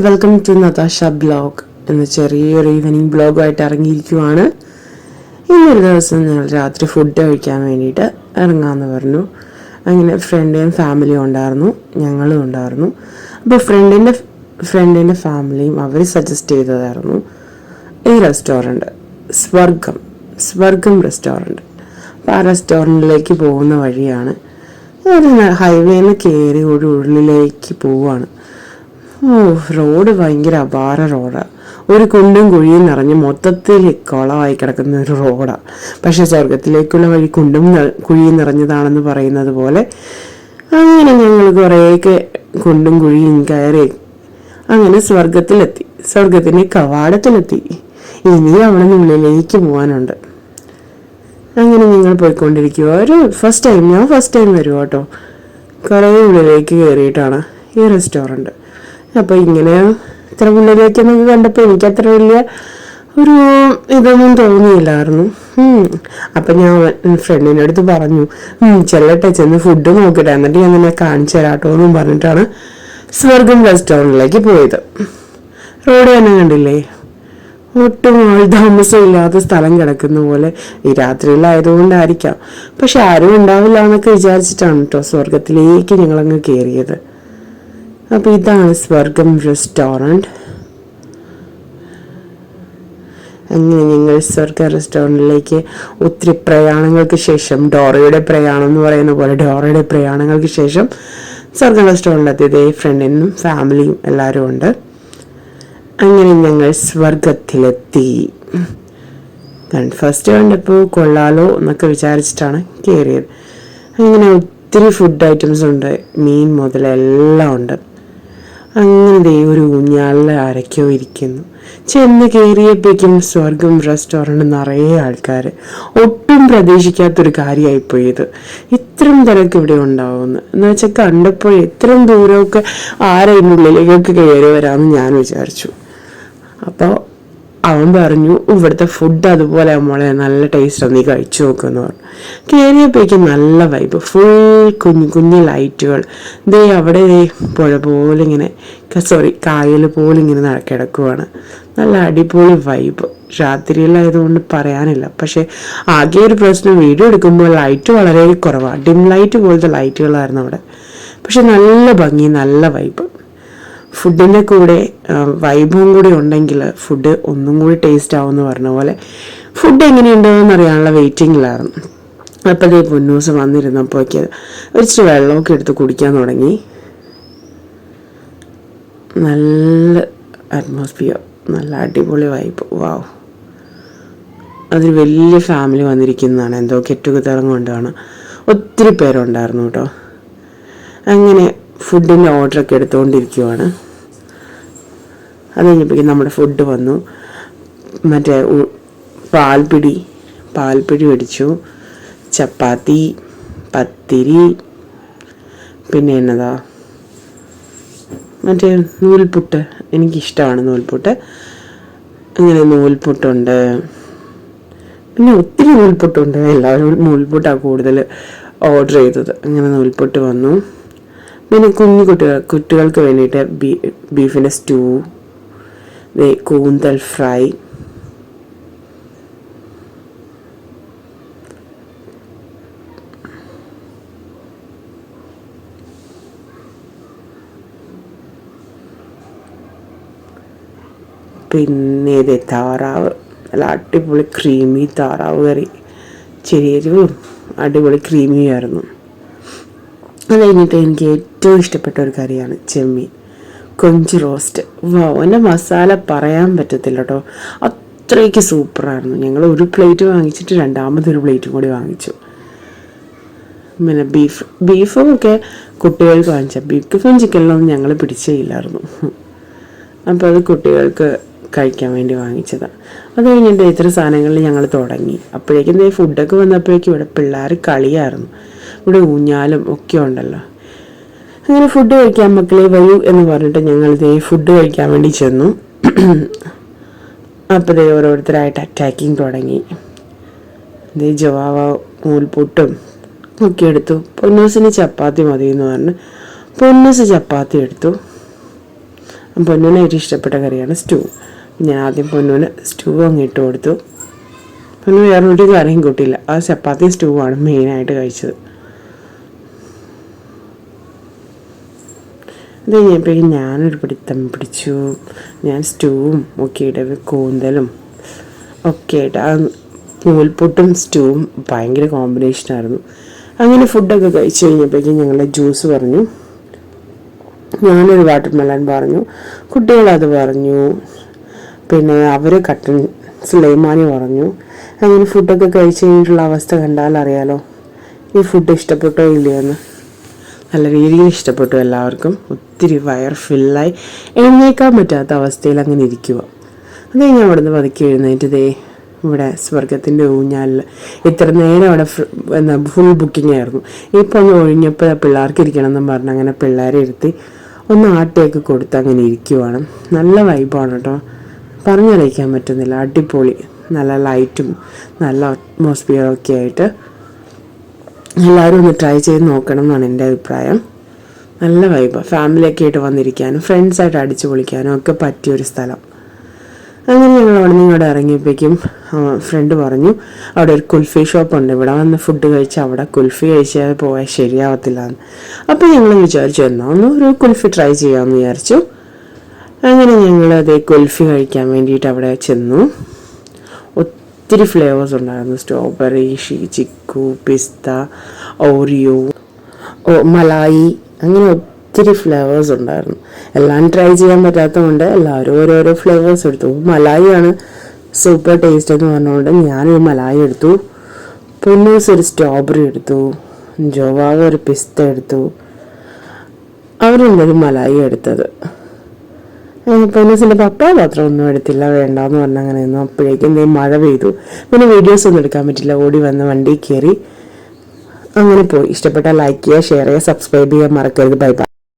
Welcome to Natasha blog എന്ന ചെറിയൊരു evening ബ്ലോഗായിട്ട് ഇറങ്ങിയിരിക്കുവാണ്. ഇന്നൊരു ദിവസം ഞങ്ങൾ രാത്രി ഫുഡ് കഴിക്കാൻ വേണ്ടിയിട്ട് ഇറങ്ങാമെന്ന് പറഞ്ഞു. അങ്ങനെ ഫ്രണ്ടിനും ഫാമിലിയും ഉണ്ടായിരുന്നു, ഞങ്ങളും ഉണ്ടായിരുന്നു. അപ്പോൾ ഫ്രണ്ടിൻ്റെ ഫാമിലിയും അവർ സജസ്റ്റ് ചെയ്തതായിരുന്നു ഈ റെസ്റ്റോറൻറ്റ്, സ്വർഗം റെസ്റ്റോറൻറ്റ്. അപ്പോൾ ആ റെസ്റ്റോറൻറ്റിലേക്ക് പോകുന്ന വഴിയാണ്, ഒരു ഹൈവേന്ന് കയറി ഒരു ഉള്ളിലേക്ക് പോവുകയാണ്. റോഡ് ഭയങ്കര അപാര റോഡാണ്. ഒരു കുണ്ടും കുഴിയും നിറഞ്ഞ് മൊത്തത്തിൽ കുളമായി കിടക്കുന്ന ഒരു റോഡാണ്. പക്ഷെ സ്വർഗത്തിലേക്കുള്ള വഴി കുണ്ടും കുഴിയും നിറഞ്ഞതാണെന്ന് പറയുന്നത് പോലെ അങ്ങനെ ഞങ്ങൾ കുറേയൊക്കെ കുണ്ടും കുഴിയും കയറി അങ്ങനെ സ്വർഗത്തിൻ്റെ കവാടത്തിലെത്തി. ഇനി അവിടെ ഉള്ളിലേക്ക് പോകാനുണ്ട്. അങ്ങനെ ഞങ്ങൾ പോയിക്കൊണ്ടിരിക്കുക. ഞാൻ ഫസ്റ്റ് ടൈം വരും കേട്ടോ. കുറേ ഉള്ളിലേക്ക് കയറിയിട്ടാണ് ഈ റെസ്റ്റോറൻറ്റ്. അപ്പോൾ ഇങ്ങനെ ഇത്ര ഉള്ളിലേക്കെന്നൊക്കെ കണ്ടപ്പോൾ എനിക്കത്ര വലിയ ഒരു ഇതൊന്നും തോന്നിയില്ലായിരുന്നു. അപ്പം ഞാൻ ഫ്രണ്ടിൻ്റെ അടുത്ത് പറഞ്ഞു, ചെന്ന് ഫുഡ് നോക്കട്ടെ, എന്നിട്ട് ഞാൻ നിന്നെ കാണിച്ചു തരാട്ടോ എന്നും പറഞ്ഞിട്ടാണ് സ്വർഗം റെസ്റ്റോറൻറ്റിലേക്ക് പോയത്. റോഡ് തന്നെ കണ്ടില്ലേ, ഒട്ടും ആൾ താമസം ഇല്ലാത്ത സ്ഥലം കിടക്കുന്ന പോലെ. ഈ രാത്രിയിലായതുകൊണ്ടായിരിക്കാം, പക്ഷെ ആരും ഉണ്ടാവില്ല എന്നൊക്കെ വിചാരിച്ചിട്ടാണ് കേട്ടോ സ്വർഗത്തിലേക്ക് ഞങ്ങളങ്ങ് കയറിയത്. അപ്പോൾ ഇതാണ് സ്വർഗം റെസ്റ്റോറൻറ്റ്. അങ്ങനെ ഞങ്ങൾ സ്വർഗം റെസ്റ്റോറൻറ്റിലേക്ക് ഒത്തിരി പ്രയാണങ്ങൾക്ക് ശേഷം, ഡോറയുടെ പ്രയാണം എന്ന് പറയുന്ന പോലെ ഡോറയുടെ പ്രയാണങ്ങൾക്ക് ശേഷം സ്വർഗം റെസ്റ്റോറൻറ്റിലെത്തിയത് ഫ്രണ്ടിനും ഫാമിലിയും എല്ലാവരും ഉണ്ട്. അങ്ങനെ ഞങ്ങൾ സ്വർഗത്തിലെത്തി. ഫസ്റ്റ് കണ്ടപ്പോൾ കൊള്ളാലോ എന്നൊക്കെ വിചാരിച്ചിട്ടാണ് കയറിയത്. അങ്ങനെ ഒത്തിരി ഫുഡ് ഐറ്റംസ് ഉണ്ട്, മീൻ മുതൽ എല്ലാം ഉണ്ട്. അങ്ങനെ ഒരു ഊഞ്ഞാലിൽ ആരൊക്കെയോ ഇരിക്കുന്നു. ചെന്ന് കയറിയപ്പോഴേക്കും സ്വർഗം റെസ്റ്റോറൻറ്റ് നിറയെ ആൾക്കാർ. ഒട്ടും പ്രതീക്ഷിക്കാത്തൊരു കാര്യമായിപ്പോയി ഇത്. ഇത്രയും തിരക്ക് ഇവിടെ ഉണ്ടാവുമെന്ന് എന്ന് വെച്ചാൽ കണ്ടപ്പോൾ ഇത്രയും ദൂരമൊക്കെ ആരതിനുള്ളിലേക്കൊക്കെ കയറി വരാമെന്ന് ഞാൻ വിചാരിച്ചു. അപ്പോൾ അവൻ പറഞ്ഞു, ഇവിടുത്തെ ഫുഡ് അതുപോലെ മോളെ നല്ല ടേസ്റ്റാണ്, നീ കഴിച്ചു നോക്കുമെന്ന് പറഞ്ഞു. കയറിയപ്പോഴേക്കും നല്ല വൈബ്, ഫുൾ കുഞ്ഞു ലൈറ്റുകൾ. അവിടെ പുഴ പോലെ ഇങ്ങനെ കായൽ പോലെ ഇങ്ങനെ കിടക്കുവാണ്. നല്ല അടിപൊളി വൈബ്. രാത്രിയിലായതുകൊണ്ട് പറയാനില്ല. പക്ഷെ ആകെ ഒരു പ്രശ്നം, വീഡിയോ എടുക്കുമ്പോൾ ലൈറ്റ് വളരെ കുറവാണ്. ഡിം ലൈറ്റ് പോലത്തെ ലൈറ്റുകളായിരുന്നു അവിടെ. പക്ഷെ നല്ല ഭംഗി, നല്ല വൈബ്. ഫുഡിൻ്റെ കൂടെ വൈബും കൂടി ഉണ്ടെങ്കിൽ ഫുഡ് ഒന്നും കൂടി ടേസ്റ്റ് ആവുമെന്ന് പറഞ്ഞ പോലെ ഫുഡ് എങ്ങനെയുണ്ടോയെന്ന് അറിയാനുള്ള വെയിറ്റിങ്ങിലായിരുന്നു. അപ്പോൾ പൊന്നൂസ് വന്നിരുന്നപ്പോഴേക്ക് ഒരിച്ചിരി വെള്ളമൊക്കെ എടുത്ത് കുടിക്കാൻ തുടങ്ങി. നല്ല അറ്റ്മോസ്ഫിയർ, നല്ല അടിപൊളി വൈബ്. വാവ്. അതൊരു വലിയ ഫാമിലി വന്നിരിക്കുന്നതാണ്, എന്തോ ഗെറ്റുഗതറും കൊണ്ടാണ്. ഒത്തിരി പേരുണ്ടായിരുന്നു കേട്ടോ. അങ്ങനെ ഫുഡിൻ്റെ ഓർഡറൊക്കെ എടുത്തുകൊണ്ടിരിക്കുവാണ്. അത് കഴിഞ്ഞപ്പോഴേക്കും നമ്മുടെ ഫുഡ് വന്നു. മറ്റേ പാൽപ്പിടി മേടിച്ചു, ചപ്പാത്തി, പത്തിരി, പിന്നെ എന്നതാ മറ്റേ നൂൽപുട്ട്. എനിക്കിഷ്ടമാണ് നൂൽപുട്ട്. അങ്ങനെ നൂൽപുട്ടുണ്ട്, പിന്നെ ഒത്തിരി നൂൽപുട്ടുണ്ട്. എല്ലാവരും നൂൽപുട്ടാണ് കൂടുതൽ ഓർഡർ ചെയ്തത്. അങ്ങനെ നൂൽപുട്ട് വന്നു. പിന്നെ കുട്ടികൾക്ക് വേണ്ടിയിട്ട് ബീഫിൻ്റെ സ്റ്റൂ, കൂന്തൽ ഫ്രൈ, പിന്നെ താറാവ്, നല്ല അടിപൊളി ക്രീമി താറാവ് കറി. ചെറിയൊരു അടിപൊളി ക്രീമിയായിരുന്നു. അത് കഴിഞ്ഞിട്ട് എനിക്ക് ഏറ്റവും ഇഷ്ടപ്പെട്ട ഒരു കറിയാണ് ചെമ്മീൻ കൊഞ്ച് റോസ്റ്റ്. എൻ്റെ മസാല പറയാൻ പറ്റത്തില്ല കേട്ടോ, അത്രയ്ക്ക് സൂപ്പറായിരുന്നു. ഞങ്ങൾ ഒരു പ്ലേറ്റ് വാങ്ങിച്ചിട്ട് രണ്ടാമതൊരു പ്ലേറ്റും കൂടി വാങ്ങിച്ചു. പിന്നെ ബീഫും ഒക്കെ കുട്ടികൾക്ക് വാങ്ങിച്ച, ബീഫും ചിക്കനിലൊന്നും ഞങ്ങൾ പിടിച്ചേയില്ലായിരുന്നു. അപ്പോൾ അത് കുട്ടികൾക്ക് കഴിക്കാൻ വേണ്ടി വാങ്ങിച്ചതാണ്. അത് കഴിഞ്ഞിട്ട് ഇത്ര സാധനങ്ങളിൽ ഞങ്ങൾ തുടങ്ങി. അപ്പോഴേക്കും ഫുഡൊക്കെ വന്നപ്പോഴേക്കും ഇവിടെ പിള്ളേർ കളിയായിരുന്നു. ഇവിടെ ഊഞ്ഞാലും ഒക്കെ ഉണ്ടല്ലോ. അങ്ങനെ ഫുഡ് കഴിക്കാൻ മക്കളെ വരൂ എന്ന് പറഞ്ഞിട്ട് ഞങ്ങൾ ഫുഡ് കഴിക്കാൻ വേണ്ടി ചെന്നു. അപ്പോൾ ഓരോരുത്തരായിട്ട് അറ്റാക്കിങ് തുടങ്ങി. ജവാവ നൂൽപുട്ടും ഒക്കെ എടുത്തു. പൊന്നൂസിന് ചപ്പാത്തി മതി എന്ന് പറഞ്ഞ് പൊന്നൂസ് ചപ്പാത്തി എടുത്തു. പൊന്നൂന് ഏറ്റവും ഇഷ്ടപ്പെട്ട കറിയാണ് സ്റ്റൂ. ഞാൻ ആദ്യം പൊന്നൂന് സ്റ്റൂ അങ്ങ് ഇട്ട് കൊടുത്തു. പൊന്നു വേറൊരു കറിയും കൂട്ടിയില്ല, ആ ചപ്പാത്തി സ്റ്റൂ ആണ് മെയിനായിട്ട് കഴിച്ചത്. അത് കഴിഞ്ഞപ്പോഴേക്കും ഞാനൊരു പിടുത്തം പിടിച്ചു. ഞാൻ സ്റ്റൂവും ഒക്കെ ഇട്ട് കൂന്തലും ഒക്കെ ആയിട്ട് ആ നൂൽപുട്ടും സ്റ്റൂവും ഭയങ്കര കോമ്പിനേഷനായിരുന്നു. അങ്ങനെ ഫുഡൊക്കെ കഴിച്ച് കഴിഞ്ഞപ്പോഴേക്കും ഞങ്ങളുടെ ജ്യൂസ് പറഞ്ഞു, ഞാനൊരു വാട്ടർമെലൺ പറഞ്ഞു, കുട്ടികളത് പറഞ്ഞു, പിന്നെ അവർ കട്ടൻ സുലൈമാനി പറഞ്ഞു. അങ്ങനെ ഫുഡൊക്കെ കഴിച്ച് കഴിഞ്ഞിട്ടുള്ള അവസ്ഥ കണ്ടാൽ അറിയാലോ ഈ ഫുഡ് ഇഷ്ടപ്പെട്ടോ ഇല്ലയെന്ന്. നല്ല രീതിയിൽ ഇഷ്ടപ്പെട്ടു എല്ലാവർക്കും. ഒത്തിരി വയർ ഫില്ലായി എഴുന്നേക്കാൻ പറ്റാത്ത അവസ്ഥയിൽ അങ്ങനെ ഇരിക്കുക. അത് കഴിഞ്ഞ് അവിടെ നിന്ന് പതുക്കി എഴുന്നേറ്റ് ഇവിടെ സ്വർഗത്തിൻ്റെ ഊഞ്ഞാലിൽ ഇത്ര നേരം അവിടെ ഫുൾ ബുക്കിംഗ് ആയിരുന്നു. ഇപ്പം ഒന്ന് ഒഴിഞ്ഞപ്പോൾ പിള്ളേർക്ക് ഇരിക്കണം എന്നും പറഞ്ഞ് അങ്ങനെ പിള്ളേരെ ഇരുത്തി ഒന്ന് ആട്ടയൊക്കെ കൊടുത്ത് അങ്ങനെ ഇരിക്കുവാണ്. നല്ല വൈബാണ് കേട്ടോ, പറഞ്ഞറിയിക്കാൻ പറ്റുന്നില്ല. അടിപൊളി, നല്ല ലൈറ്റും നല്ല അറ്റ്മോസ്ഫിയറൊക്കെ ആയിട്ട് എല്ലാവരും ഒന്ന് ട്രൈ ചെയ്ത് നോക്കണം എന്നാണ് എൻ്റെ അഭിപ്രായം. നല്ല വൈബാണ്, ഫാമിലിയൊക്കെ ആയിട്ട് വന്നിരിക്കാനും ഫ്രണ്ട്സായിട്ട് അടിച്ചു പൊളിക്കാനും ഒക്കെ പറ്റിയൊരു സ്ഥലം. അങ്ങനെ ഞങ്ങൾ അവിടെ നിന്ന് ഇങ്ങോട്ട് ഇറങ്ങിയപ്പോഴേക്കും ഫ്രണ്ട് പറഞ്ഞു അവിടെ ഒരു കുൽഫി ഷോപ്പുണ്ട്, ഇവിടെ വന്ന് ഫുഡ് കഴിച്ച് അവിടെ കുൽഫി കഴിച്ചാൽ പോയാൽ ശരിയാവത്തില്ല എന്ന്. അപ്പോൾ ഞങ്ങൾ വിചാരിച്ചു എന്നാൽ ഒന്ന് ഒരു കുൽഫി ട്രൈ ചെയ്യാമെന്ന് വിചാരിച്ചു. അങ്ങനെ ഞങ്ങൾ കുൽഫി കഴിക്കാൻ വേണ്ടിയിട്ട് അവിടെ ചെന്നു. ഒത്തിരി ഫ്ലേവേഴ്സ് ഉണ്ടായിരുന്നു, സ്ട്രോബെറി, ചിക്കു, പിസ്ത, ഓറിയോ, മലായി, അങ്ങനെ ഒത്തിരി ഫ്ലേവേഴ്സ് ഉണ്ടായിരുന്നു. എല്ലാം ട്രൈ ചെയ്യാൻ പറ്റാത്തതുകൊണ്ട് എല്ലാവരും ഓരോരോ ഫ്ലേവേഴ്സ് എടുത്തു. മലായിയാണ് സൂപ്പർ ടേസ്റ്റ് എന്ന് പറഞ്ഞുകൊണ്ട് ഞാനൊരു മലായി എടുത്തു, പൊന്നൂസ് ഒരു സ്ട്രോബെറി എടുത്തു, ജോവാവ് ഒരു പിസ്ത എടുത്തു, അവരെന്തൊരു മലായി എടുത്തത്. പൊന്നൂസിൻ്റെ പപ്പ മാത്രം ഒന്നും എടുത്തില്ല, വേണ്ടാന്ന് പറഞ്ഞാൽ അങ്ങനെ ഒന്നും. അപ്പോഴേക്കും മഴ പെയ്തു, പിന്നെ വീഡിയോസ് ഒന്നും എടുക്കാൻ പറ്റില്ല. ഓടി വന്ന് വണ്ടി കയറി അങ്ങനെ പോയി. ഇഷ്ടപ്പെട്ടാൽ ലൈക്ക് ചെയ്യുക, ഷെയർ ചെയ്യുക, സബ്സ്ക്രൈബ് ചെയ്യാൻ മറക്കരുത്. Bye bye.